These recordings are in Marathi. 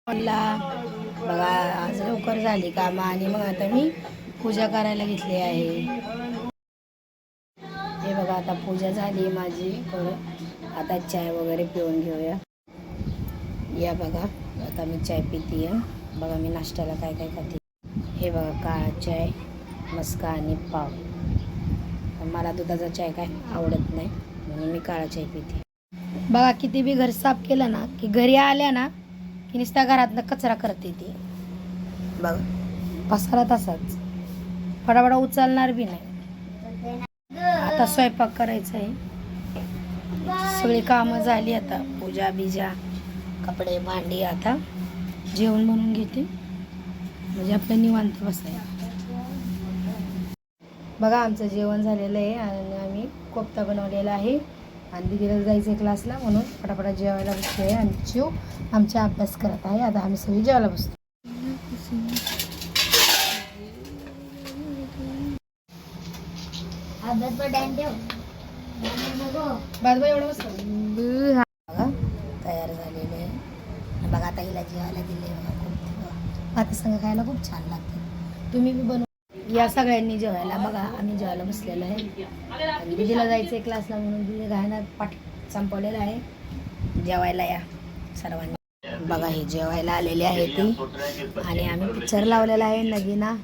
मला बघा आज लवकर झाली कामं आणि मग आता मी पूजा करायला घेतली आहे. हे बघा आता पूजा झाली माझी. आता चाय वगैरे पिऊन घेऊया. या बघा आता मी चाय पिते आहे. बघा मी नाश्त्याला काय काय खाते. हे बघा काळा चाय, मस्का आणि पाव. मला दुधाचा चाय काय आवडत नाही म्हणून मी काळा चाय पिते. बघा किती बी घर साफ केलं ना की घरी आल्या ना की नुसत्या घरातनं कचरा करते ती. बघा पसारा तसाच फटाफटा उचलणार बी नाही. आता स्वयंपाक करायचा आहे. सगळी कामं झाली. आता पूजा बिजा कपडे भांडी. आता जेवण बनवून घेते म्हणजे आपलं निवांत बसायला. बघा आमचं जेवण झालेलं आहे आणि आम्ही कोफ्ता बनवलेला आहे आणि दीदीला जायचं आहे क्लासला म्हणून फटाफटा जेवायला बसतो आहे. आणि चिव आमचा अभ्यास करत आहे. आता आम्ही सगळी जेवायला बसतो. एवढं बसतो तयार झालेलं आहे. बघा आता हिला जेवायला दिले. आता सगळं खायला खूप छान लागते. तुम्ही बी बनव या सगळ्यांनी जेवायला. बघा आम्ही जेवायला बसलेलो आहे आणि दीदीला जायचं आहे क्लासला म्हणून दीदी घायला पाठ संपवलेला आहे. जेवायला या सर्वांनी. बघा हे जेवायला आलेले आहे ती आणि आम्ही पिक्चर लावलेला आहे नगीना.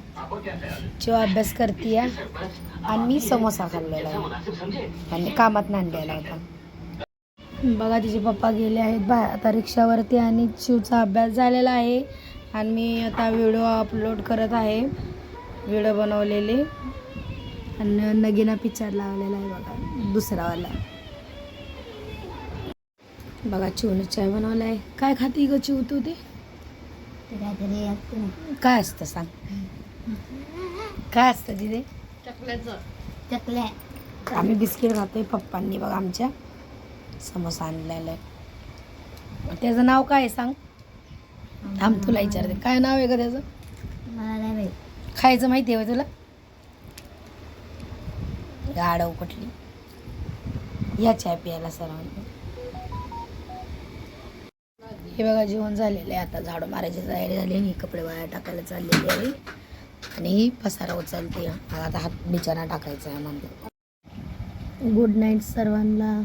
जो अभ्यास करते आणि मी समोसा खाल्लेला आहे आणि कामात आणलेला होता. बघा तिचे पप्पा गेले आहेत आता रिक्षावरती आणि शिवचा अभ्यास झालेला आहे आणि मी आता व्हिडिओ अपलोड करत आहे. व्हिडिओ बनवलेले आणि नगीना पिक्चर लावलेला आहे बघा दुसरावाला. बघा चिवने चाय बनवला आहे. काय खाते ग चिव तू? ते काय असतं सांग. काय असतं तिथे? चकल्या. आम्ही बिस्किट खातोय. पप्पांनी बघा आमच्या समोसा आणलेला आहे. त्याचं नाव काय सांग. आम तुला विचारते काय नाव आहे का त्याचं? मला नाही माहिती. खायचं माहिती आहे तुला? गाढव कुठली. या चाय प्यायला सर्वांनी. हे बघा जेवण झालेलं आहे. आता झाडू मारायची तयारी झाली आणि कपडे वाया टाकायला चाललेले आहे आणि ही पसारा उचलते. आता हात बिचारा टाकायचा आहे. म्हणजे गुड नाईट सर्वांना.